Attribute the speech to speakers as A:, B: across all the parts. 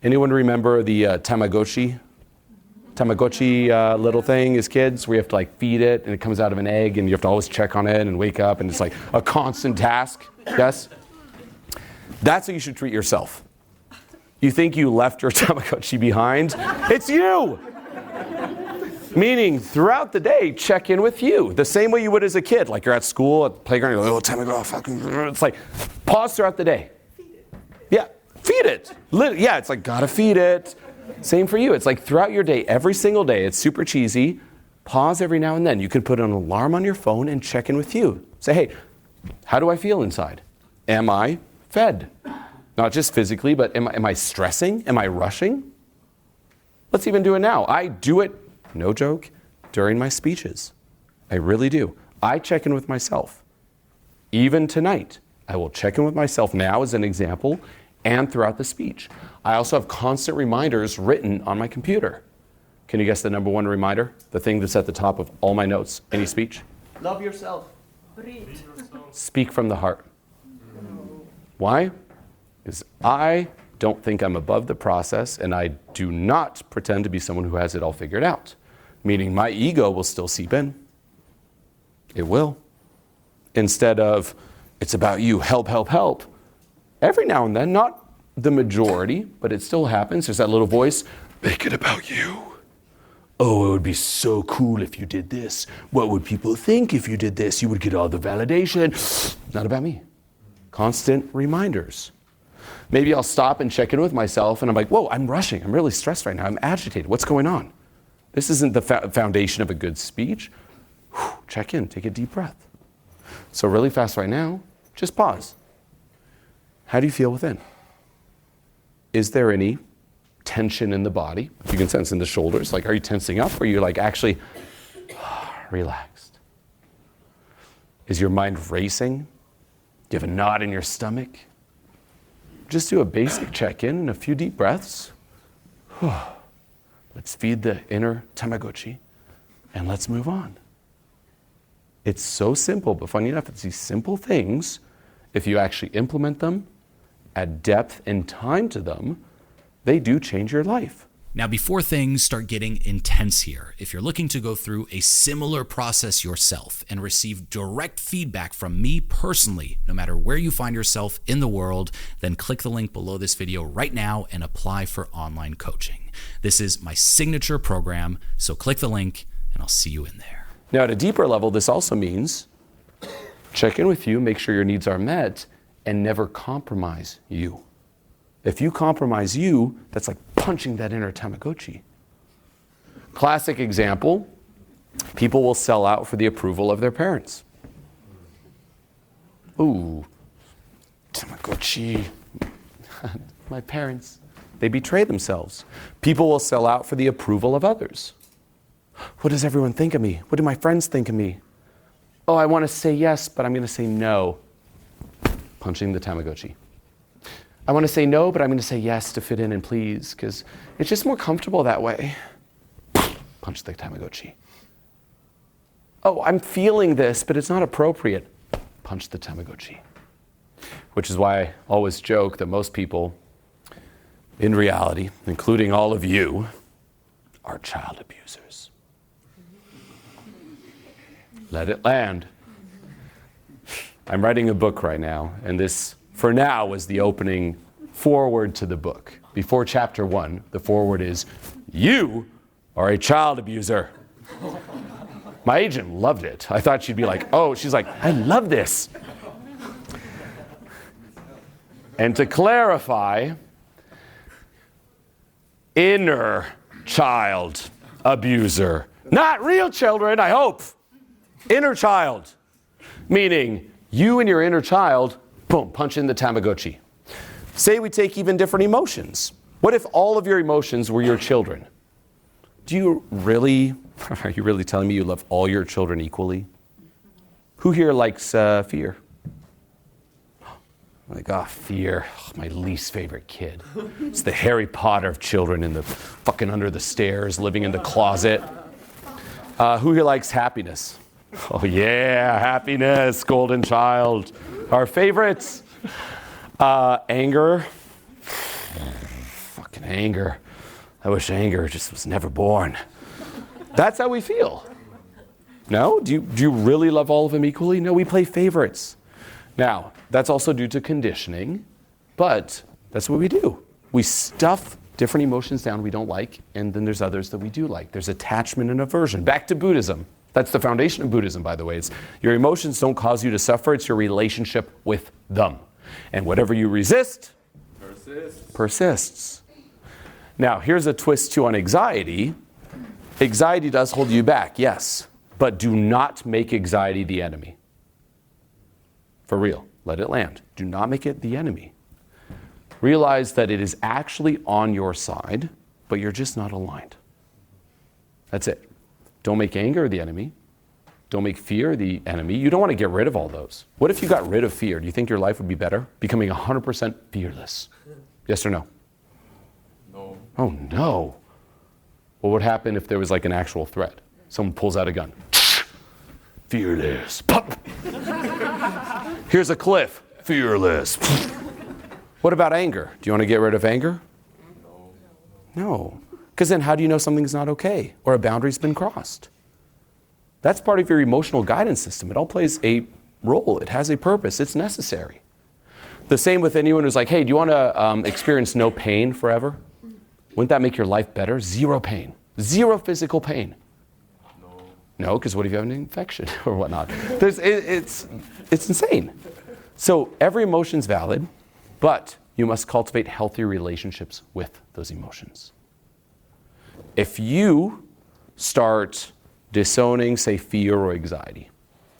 A: Anyone remember the Tamagotchi? Tamagotchi little thing as kids where you have to like feed it and it comes out of an egg and you have to always check on it and wake up and it's like a constant task. Yes? That's how you should treat yourself. You think you left your Tamagotchi behind? It's you! Meaning, throughout the day, check in with you. The same way you would as a kid. Like you're at school, at the playground, you're like, oh, Tamagotchi, fucking... It's like, pause throughout the day. Feed it. Yeah, feed it. Yeah, it's like, gotta feed it. Same for you. It's like throughout your day, every single day, it's super cheesy. Pause every now and then. You can put an alarm on your phone and check in with you. Say, hey, how do I feel inside? Am I fed? Not just physically, but am I stressing? Am I rushing? Let's even do it now. I do it, no joke, during my speeches. I really do. I check in with myself. Even tonight, I will check in with myself now as an example and throughout the speech. I also have constant reminders written on my computer. Can you guess the number one reminder? The thing that's at the top of all my notes, any speech?
B: Love yourself. Breathe.
A: Speak from the heart. Why? Because I don't think I'm above the process and I do not pretend to be someone who has it all figured out. Meaning my ego will still seep in. It will. Instead of, it's about you, help, help, help. Every now and then, not the majority, but it still happens. There's that little voice, make it about you. Oh, it would be so cool if you did this. What would people think if you did this? You would get all the validation. Not about me. Constant reminders. Maybe I'll stop and check in with myself and I'm like, whoa, I'm rushing. I'm really stressed right now. I'm agitated. What's going on? This isn't the foundation of a good speech. Check in, take a deep breath. So really fast right now, just pause. How do you feel within? Is there any tension in the body? You can sense in the shoulders. Like, are you tensing up or are you like actually relaxed? Is your mind racing? Do you have a knot in your stomach? Just do a basic check-in and a few deep breaths. Let's feed the inner Tamagotchi and let's move on. It's so simple, but funny enough, it's these simple things, if you actually implement them, add depth and time to them, they do change your life.
C: Now, before things start getting intense here, if you're looking to go through a similar process yourself and receive direct feedback from me personally, no matter where you find yourself in the world, then click the link below this video right now and apply for online coaching. This is my signature program, so click the link and I'll see you in there.
A: Now, at a deeper level, this also means check in with you, make sure your needs are met, and never compromise you. If you compromise you, that's like punching that inner Tamagotchi. Classic example, people will sell out for the approval of their parents. Ooh, Tamagotchi, my parents, they betray themselves. People will sell out for the approval of others. What does everyone think of me? What do my friends think of me? Oh, I want to say yes, but I'm going to say no. Punching the Tamagotchi. I want to say no, but I'm going to say yes to fit in and please, because it's just more comfortable that way. Punch the Tamagotchi. Oh, I'm feeling this, but it's not appropriate. Punch the Tamagotchi. Which is why I always joke that most people, in reality, including all of you, are child abusers. Let it land. I'm writing a book right now, and this, for now, is the opening foreword to the book. Before chapter 1, the foreword is, you are a child abuser. My agent loved it. I thought she'd be like, oh, she's like, I love this. And to clarify, inner child abuser. Not real children, I hope. Inner child. Meaning, you and your inner child, boom, punch in the Tamagotchi. Say we take even different emotions. What if all of your emotions were your children? Are you really telling me you love all your children equally? Who here likes fear? Like, fear, my least favorite kid. It's the Harry Potter of children in the fucking under the stairs, living in the closet. Who here likes happiness? Oh yeah, happiness, golden child. Our favorites. Anger. Fucking Anger. I wish anger just was never born. That's how we feel. No? Do you really love all of them equally? No, we play favorites. Now, that's also due to conditioning, but that's what we do. We stuff different emotions down we don't like, and then there's others that we do like. There's attachment and aversion. Back to Buddhism. That's the foundation of Buddhism, by the way. It's your emotions don't cause you to suffer, it's your relationship with them. And whatever you resist, persists. Now, here's a twist too on anxiety. Anxiety does hold you back, yes, but do not make anxiety the enemy. For real, let it land. Do not make it the enemy. Realize that it is actually on your side, but you're just not aligned. That's it. Don't make anger the enemy. Don't make fear the enemy. You don't want to get rid of all those. What if you got rid of fear? Do you think your life would be better? Becoming 100% fearless? Yes or no?
D: No.
A: Oh no. What would happen if there was like an actual threat? Someone pulls out a gun. Fearless. Pop. Here's a cliff. Fearless. What about anger? Do you want to get rid of anger? No. Because then how do you know something's not okay or a boundary's been crossed? That's part of your emotional guidance system. It all plays a role. It has a purpose. It's necessary. The same with anyone who's like, hey, do you want to experience no pain forever? Wouldn't that make your life better? Zero pain. Zero physical pain. No, because what if you have an infection or whatnot? It's insane. So every emotion's valid, but you must cultivate healthy relationships with those emotions. If you start disowning, say, fear or anxiety,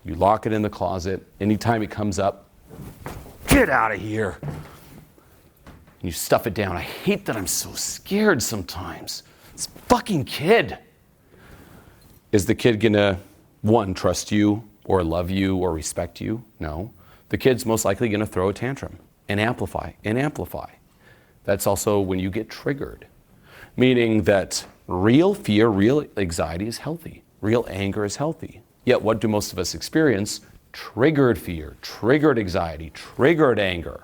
A: you lock it in the closet, anytime it comes up, get out of here. You stuff it down. I hate that I'm so scared sometimes. This fucking kid. Is the kid gonna, one, trust you or love you or respect you? No. The kid's most likely gonna throw a tantrum and amplify and amplify. That's also when you get triggered, meaning that real fear, real anxiety is healthy. Real anger is healthy. Yet what do most of us experience? Triggered fear, triggered anxiety, triggered anger.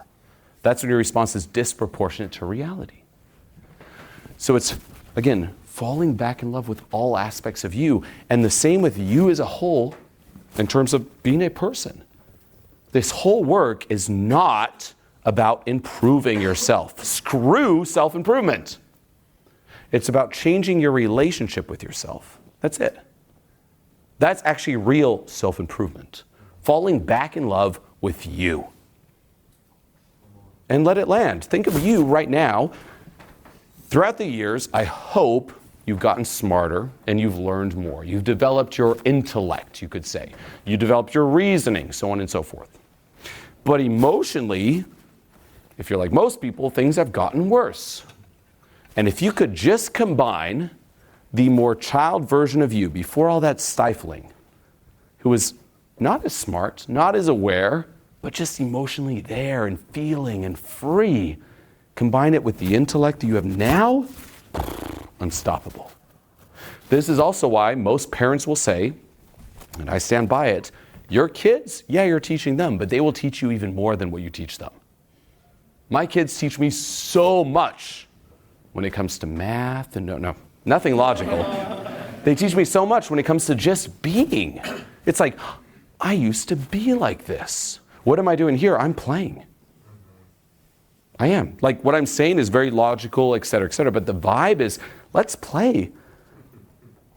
A: That's when your response is disproportionate to reality. So it's, again, falling back in love with all aspects of you, and the same with you as a whole in terms of being a person. This whole work is not about improving yourself. Screw self-improvement. It's about changing your relationship with yourself. That's it. That's actually real self-improvement. Falling back in love with you. And let it land. Think of you right now. Throughout the years, I hope you've gotten smarter and you've learned more. You've developed your intellect, you could say. You developed your reasoning, so on and so forth. But emotionally, if you're like most people, things have gotten worse. And if you could just combine the more child version of you before all that stifling, who was not as smart, not as aware, but just emotionally there and feeling and free, combine it with the intellect that you have now, unstoppable. This is also why most parents will say, and I stand by it, your kids, yeah, you're teaching them, but they will teach you even more than what you teach them. My kids teach me so much when it comes to math and nothing logical. They teach me so much when it comes to just being. It's like, I used to be like this. What am I doing here? I'm playing. I am. Like what I'm saying is very logical, et cetera, but the vibe is, let's play.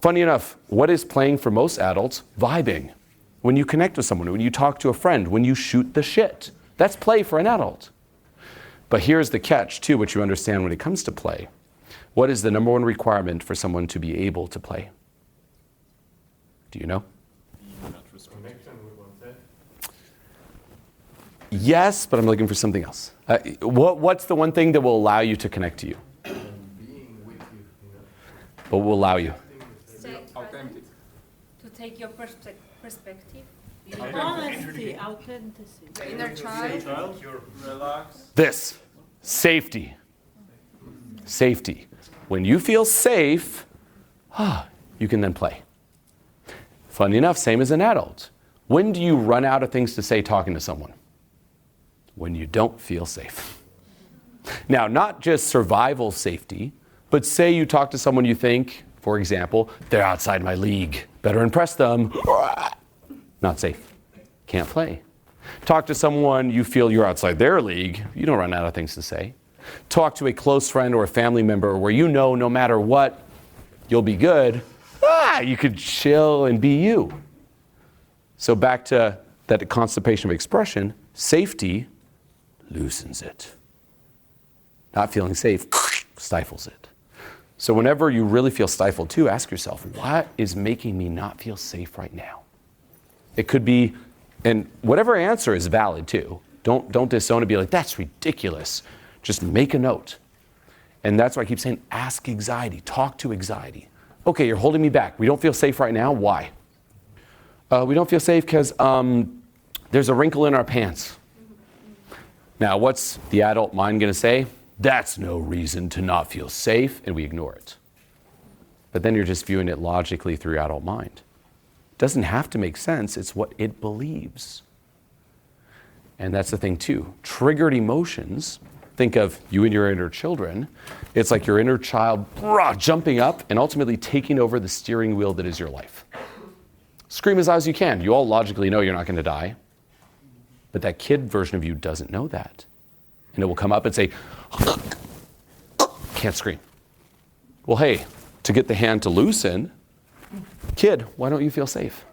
A: Funny enough, what is playing for most adults? Vibing. When you connect with someone, when you talk to a friend, when you shoot the shit. That's play for an adult. But here's the catch, too, which you understand when it comes to play. What is the number one requirement for someone to be able to play? Do you know? Yes, but I'm looking for something else. What's the one thing that will allow you to connect to you?
D: Being with you.
A: What will allow you?
E: Authentic. To take your perspective.
B: Honesty, authenticity.
E: The inner child.
D: Relax.
A: This. Safety. Safety. When you feel safe, you can then play. Funny enough, same as an adult. When do you run out of things to say talking to someone? When you don't feel safe. Now, not just survival safety, but say you talk to someone you think, for example, they're outside my league. Better impress them. Not safe. Can't play. Talk to someone you feel you're outside their league. You don't run out of things to say. Talk to a close friend or a family member where you know no matter what, you'll be good. You could chill and be you. So back to that constipation of expression, safety loosens it. Not feeling safe stifles it. So whenever you really feel stifled too, ask yourself, what is making me not feel safe right now? It could be, and whatever answer is valid too. Don't disown it, be like, that's ridiculous. Just make a note. And that's why I keep saying, ask anxiety, talk to anxiety. Okay, you're holding me back. We don't feel safe right now. Why? We don't feel safe because there's a wrinkle in our pants. Now, what's the adult mind going to say? That's no reason to not feel safe, and we ignore it. But then you're just viewing it logically through your adult mind. It doesn't have to make sense. It's what it believes. And that's the thing too. Triggered emotions, think of you and your inner children. It's like your inner child jumping up and ultimately taking over the steering wheel that is your life. Scream as loud as you can. You all logically know you're not going to die. But that kid version of you doesn't know that. And it will come up and say, can't scream. Well, hey, to get the hand to loosen, kid, why don't you feel safe?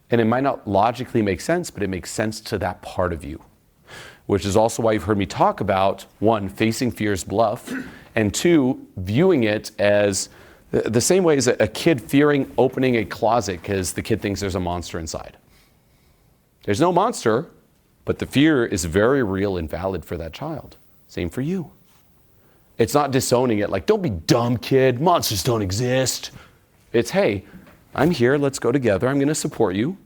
A: And it might not logically make sense, but it makes sense to that part of you. Which is also why you've heard me talk about, one, facing fear's bluff, and two, viewing it as the same way as a kid fearing opening a closet because the kid thinks there's a monster inside. There's no monster, but the fear is very real and valid for that child. Same for you. It's not disowning it like, don't be dumb, kid. Monsters don't exist. It's, hey, I'm here. Let's go together. I'm going to support you.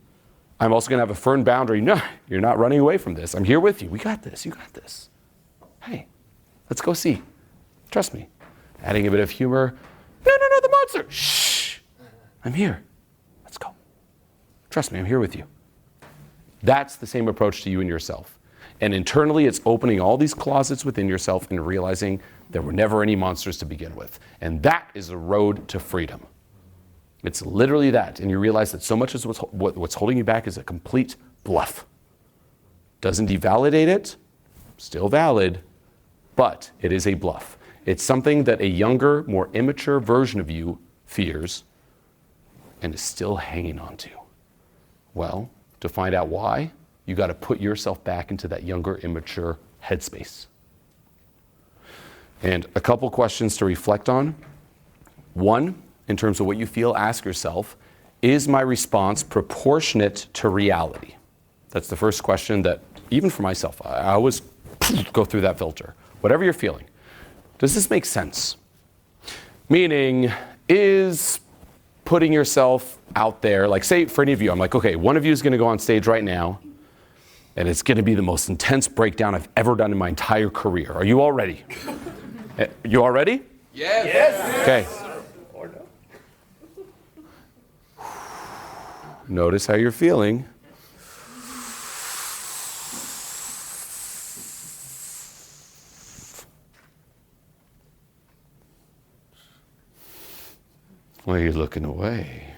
A: I'm also going to have a firm boundary. No, you're not running away from this. I'm here with you. We got this. You got this. Hey, let's go see. Trust me. Adding a bit of humor. No, the monster. Shh. I'm here. Let's go. Trust me, I'm here with you. That's the same approach to you and yourself. And internally, it's opening all these closets within yourself and realizing there were never any monsters to begin with. And that is a road to freedom. It's literally that. And you realize that so much of what's holding you back is a complete bluff. Doesn't devalidate it, still valid, but it is a bluff. It's something that a younger, more immature version of you fears and is still hanging on to. Well, to find out why, you got to put yourself back into that younger, immature headspace. And a couple questions to reflect on. One, in terms of what you feel, ask yourself, is my response proportionate to reality? That's the first question that, even for myself, I always go through that filter. Whatever you're feeling, does this make sense? Meaning, is putting yourself out there, like say for any of you, I'm like, okay, one of you is going to go on stage right now, and it's going to be the most intense breakdown I've ever done in my entire career. Are you all ready? You all ready?
D: Yes. Yes.
A: Okay. Notice how you're feeling. Why are you looking away?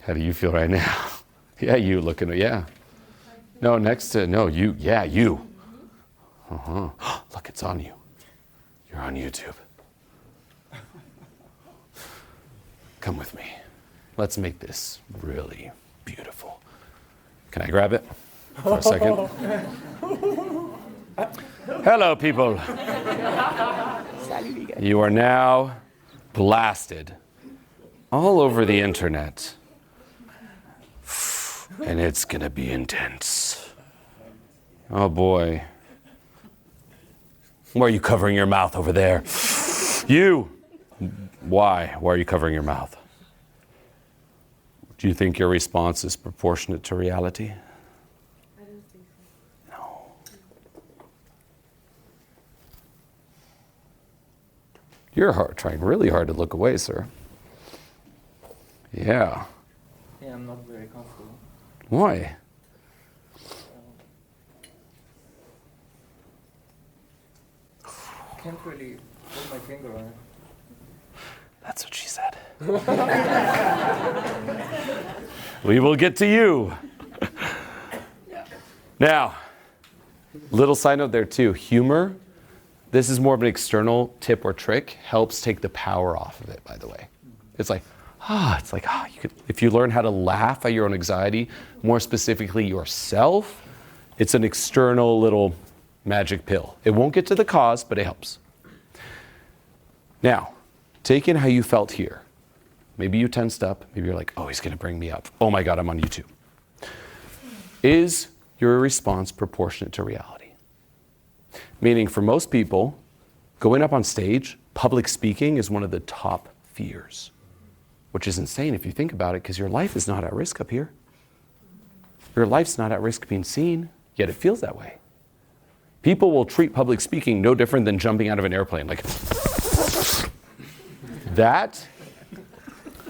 A: How do you feel right now? Yeah, you looking, yeah. No, next to, no, you, yeah, you. Uh-huh. Look, it's on you. You're on YouTube. Come with me. Let's make this really beautiful. Can I grab it for a second? Hello, people. You are now blasted all over the internet. And it's going to be intense. Oh, boy. Why are you covering your mouth over there? You! Why? Why are you covering your mouth? Do you think your response is proportionate to reality?
B: I don't think so.
A: No. You're trying really hard to look away, sir. Yeah.
F: Yeah, I'm not very comfortable.
A: Why?
D: can't really put my finger on it.
A: That's what she said. We will get to you. Now, little side note there too. Humor, this is more of an external tip or trick, helps take the power off of it, by the way. It's like, if you learn how to laugh at your own anxiety, more specifically yourself, it's an external little magic pill. It won't get to the cause, but it helps. Now, take in how you felt here. Maybe you tensed up. Maybe you're like, oh, he's going to bring me up. Oh my God, I'm on YouTube. Is your response proportionate to reality? Meaning for most people, going up on stage, public speaking is one of the top fears, which is insane if you think about it, because your life is not at risk up here. Your life's not at risk being seen, yet it feels that way. People will treat public speaking no different than jumping out of an airplane. Like, that,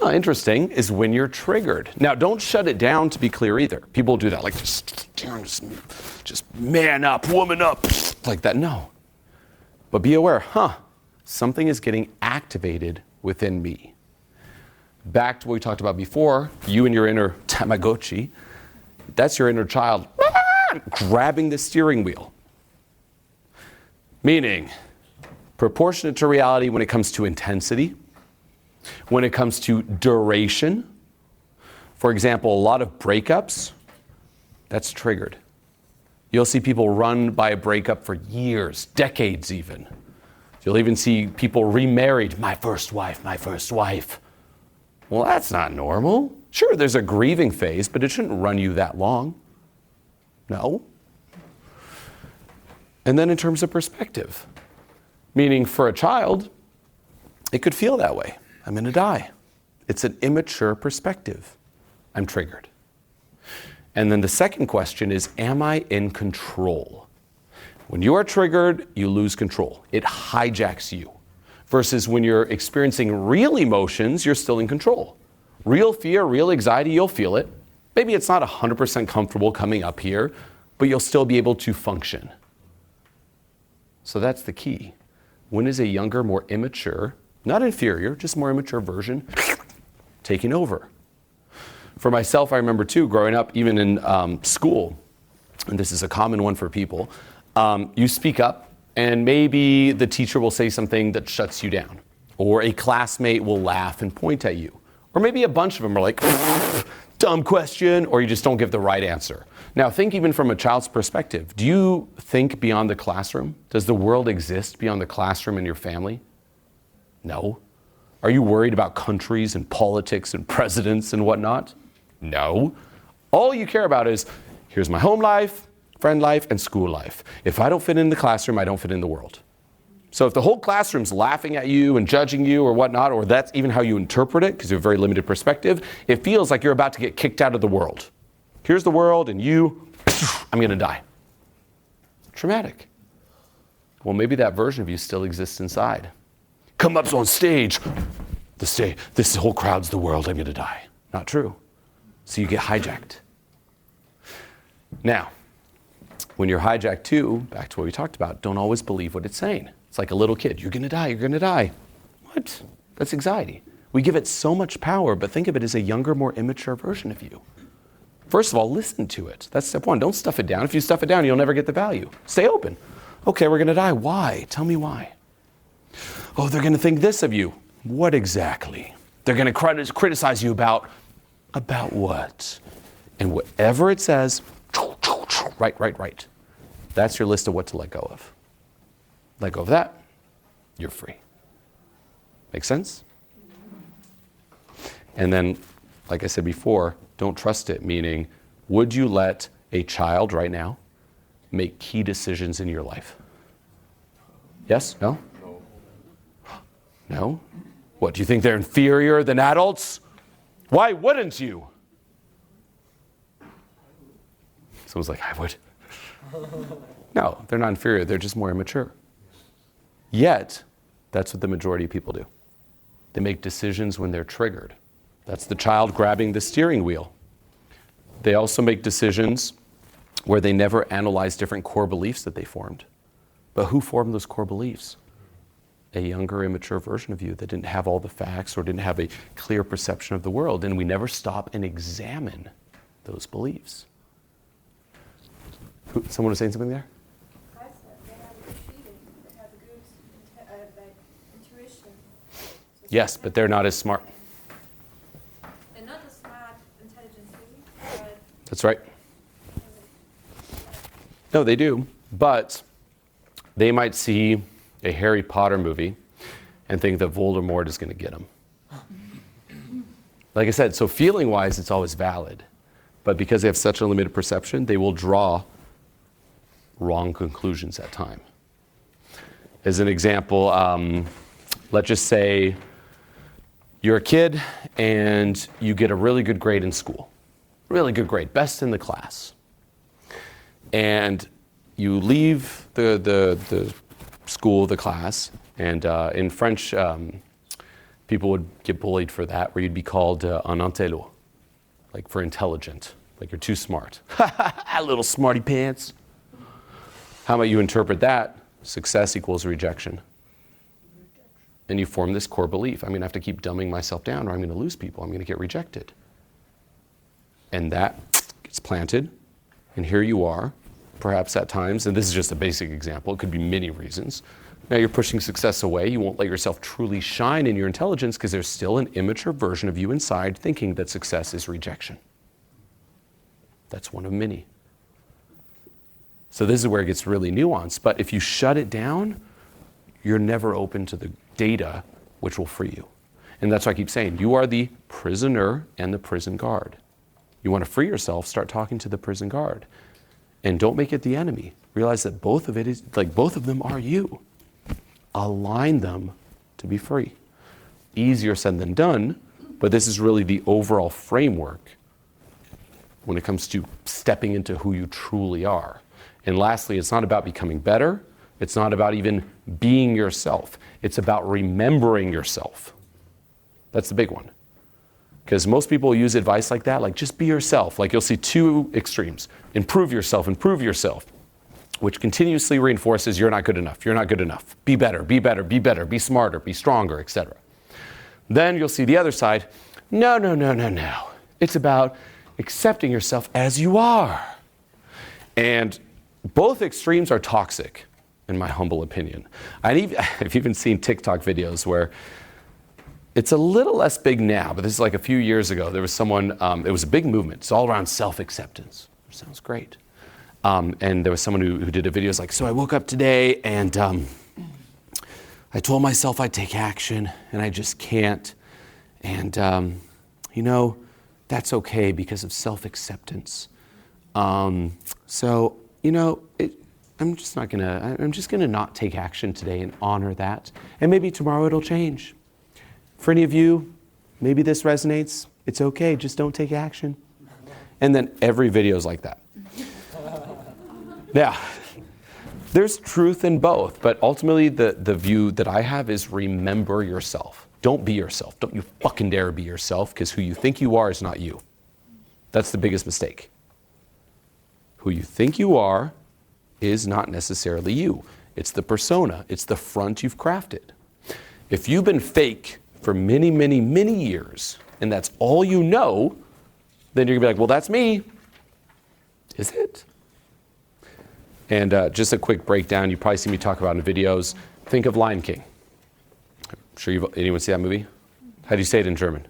A: interesting, is when you're triggered. Now, don't shut it down, to be clear either. People do that, like, just man up, woman up, like that. No. But be aware, something is getting activated within me. Back to what we talked about before, you and your inner Tamagotchi, that's your inner child grabbing the steering wheel. Meaning, proportionate to reality when it comes to intensity, when it comes to duration. For example, a lot of breakups, that's triggered. You'll see people run by a breakup for years, decades even. You'll even see people remarried, my first wife. Well, that's not normal. Sure, there's a grieving phase, but it shouldn't run you that long. No. And then in terms of perspective, meaning for a child, it could feel that way. I'm going to die. It's an immature perspective. I'm triggered. And then the second question is, am I in control? When you are triggered, you lose control. It hijacks you. Versus when you're experiencing real emotions, you're still in control. Real fear, real anxiety, you'll feel it. Maybe it's not 100% comfortable coming up here, but you'll still be able to function. So that's the key. When is a younger, more immature, not inferior, just more immature version taking over? For myself, I remember too, growing up, even in school, and this is a common one for people, you speak up and maybe the teacher will say something that shuts you down, or a classmate will laugh and point at you, or maybe a bunch of them are like, dumb question, or you just don't give the right answer. Now think even from a child's perspective. Do you think beyond the classroom? Does the world exist beyond the classroom and your family? No. Are you worried about countries and politics and presidents and whatnot? No. All you care about is, here's my home life, friend life, and school life. If I don't fit in the classroom, I don't fit in the world. So if the whole classroom's laughing at you and judging you or whatnot, or that's even how you interpret it, because you have a very limited perspective, it feels like you're about to get kicked out of the world. Here's the world, and you, I'm going to die. Traumatic. Well, maybe that version of you still exists inside. Come up on stage. This whole crowd's the world, I'm going to die. Not true. So you get hijacked. Now, when you're hijacked too, back to what we talked about, don't always believe what it's saying. It's like a little kid. You're going to die. You're going to die. What? That's anxiety. We give it so much power, but think of it as a younger, more immature version of you. First of all, listen to it. That's step one. Don't stuff it down. If you stuff it down, you'll never get the value. Stay open. Okay, we're going to die. Why? Tell me why. Oh, they're going to think this of you. What exactly? They're going to criticize you about what? And whatever it says, right. That's your list of what to let go of. Let go of that, you're free. Make sense? And then, like I said before, don't trust it, meaning, would you let a child right now make key decisions in your life? Yes? No? No? What, do you think they're inferior than adults? Why wouldn't you? Someone's like, I would. No, they're not inferior. They're just more immature. Yet, that's what the majority of people do. They make decisions when they're triggered. That's the child grabbing the steering wheel. They also make decisions where they never analyze different core beliefs that they formed. But who formed those core beliefs? a younger, immature version of you that didn't have all the facts or didn't have a clear perception of the world, and we never stop and examine those beliefs. Someone was saying something there?
B: I said they have a good feeling, they have a good like intuition. So
A: Yes, but they're not as smart.
E: They're not as smart intelligently, but
A: That's right. No, they do, but they might see a Harry Potter movie and think that Voldemort is going to get them. Like I said, so feeling-wise, it's always valid. But because they have such a limited perception, they will draw wrong conclusions at time. As an example, let's just say you're a kid and you get a really good grade in school. Really good grade, best in the class. And you leave the school, the class, and in French, people would get bullied for that, where you'd be called un intello, like for intelligent, like you're too smart. Little smarty pants. How might you interpret that? Success equals rejection. And you form this core belief. I'm going to have to keep dumbing myself down or I'm going to lose people. I'm going to get rejected. And that gets planted. And here you are, perhaps at times, and this is just a basic example. It could be many reasons. Now you're pushing success away. You won't let yourself truly shine in your intelligence because there's still an immature version of you inside thinking that success is rejection. That's one of many. So this is where it gets really nuanced. But if you shut it down, you're never open to the data which will free you. And that's why I keep saying, you are the prisoner and the prison guard. You want to free yourself, start talking to the prison guard. And don't make it the enemy. Realize that both of them are you. Align them to be free. Easier said than done, but this is really the overall framework when it comes to stepping into who you truly are. And lastly, it's not about becoming better. It's not about even being yourself. It's about remembering yourself. That's the big one. Because most people use advice like that, like just be yourself. Like you'll see two extremes. Improve yourself, which continuously reinforces you're not good enough, you're not good enough. Be better, be better, be better, be smarter, be stronger, etc. Then you'll see the other side. No. It's about accepting yourself as you are. And both extremes are toxic, in my humble opinion. I've even seen TikTok videos where it's a little less big now, but this is like a few years ago. There was someone, it was a big movement. It's all around self-acceptance. Sounds great. And there was someone who did a video. It's like, so I woke up today and I told myself I'd take action and I just can't. And, that's okay because of self-acceptance. So, I'm just gonna not take action today and honor that. And maybe tomorrow it'll change. For any of you, maybe this resonates. It's okay, just don't take action. And then every video is like that. Yeah, there's truth in both, but ultimately the view that I have is remember yourself. Don't be yourself. Don't you fucking dare be yourself, because who you think you are is not you. That's the biggest mistake. Who you think you are is not necessarily you. It's the persona. It's the front you've crafted. If you've been fake for many, many, many years, and that's all you know, then you're gonna be like, well, that's me. Is it? And just a quick breakdown, you probably see me talk about in videos. Think of Lion King. I'm sure anyone see that movie? How do you say it in German?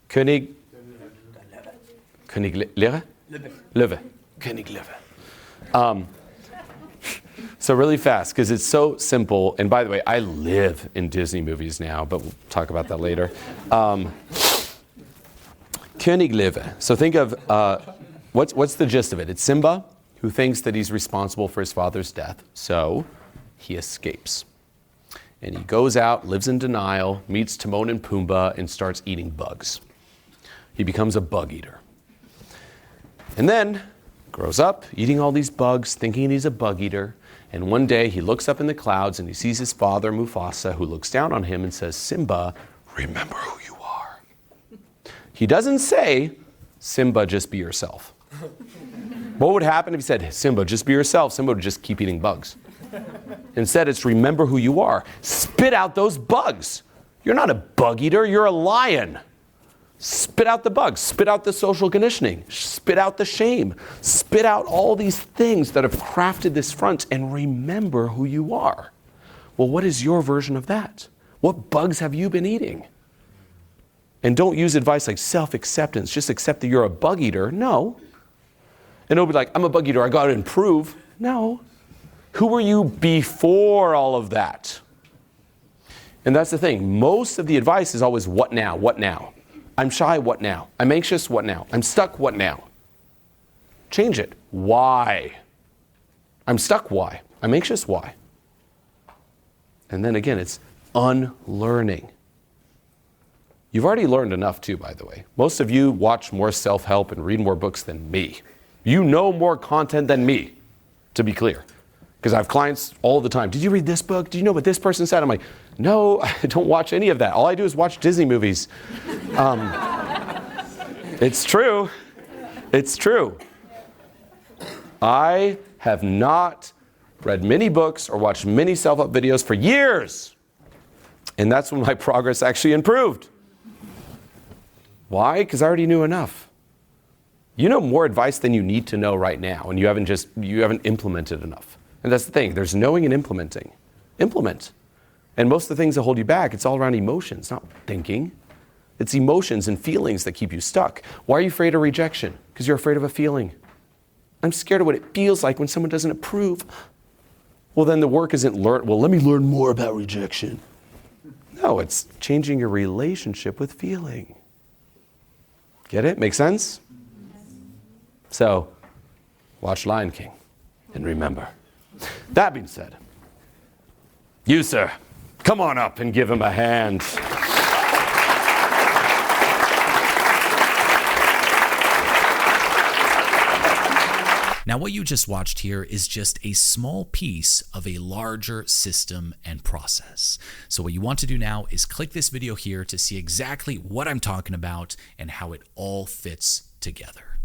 A: König Löwe? Löwe. König Löwe. So really fast, because it's so simple. And by the way, I live in Disney movies now, but we'll talk about that later. König Löwe. So think of, what's the gist of it? It's Simba, who thinks that he's responsible for his father's death. So he escapes. And he goes out, lives in denial, meets Timon and Pumbaa, and starts eating bugs. He becomes a bug eater. And then grows up eating all these bugs, thinking he's a bug eater. And one day he looks up in the clouds and he sees his father, Mufasa, who looks down on him and says, Simba, remember who you are. He doesn't say, Simba, just be yourself. What would happen if he said, Simba, just be yourself? Simba would just keep eating bugs. Instead, it's remember who you are. Spit out those bugs. You're not a bug eater, you're a lion. Spit out the bugs, spit out the social conditioning, spit out the shame, spit out all these things that have crafted this front and remember who you are. Well, what is your version of that? What bugs have you been eating? And don't use advice like self-acceptance. Just accept that you're a bug eater. No. And it'll be like, I'm a bug eater, I got to improve. No. Who were you before all of that? And that's the thing. Most of the advice is always what now, what now? I'm shy, what now? I'm anxious, what now? I'm stuck, what now? Change it. Why? I'm stuck, why? I'm anxious, why? And then again, it's unlearning. You've already learned enough too, by the way. Most of you watch more self-help and read more books than me. You know more content than me, to be clear. Because I have clients all the time. Did you read this book? Do you know what this person said? I'm like, no, I don't watch any of that. All I do is watch Disney movies. It's true. It's true. I have not read many books or watched many self-help videos for years. And that's when my progress actually improved. Why? Because I already knew enough. You know more advice than you need to know right now, and you haven't implemented enough. And that's the thing. There's knowing and implementing. Implement. And most of the things that hold you back, it's all around emotions, not thinking. It's emotions and feelings that keep you stuck. Why are you afraid of rejection? Because you're afraid of a feeling. I'm scared of what it feels like when someone doesn't approve. Well, then the work isn't learn. Well, let me learn more about rejection. No, it's changing your relationship with feeling. Get it? Make sense? So, watch Lion King and remember. That being said, you, sir, come on up and give him a hand.
C: Now, what you just watched here is just a small piece of a larger system and process. So what you want to do now is click this video here to see exactly what I'm talking about and how it all fits together.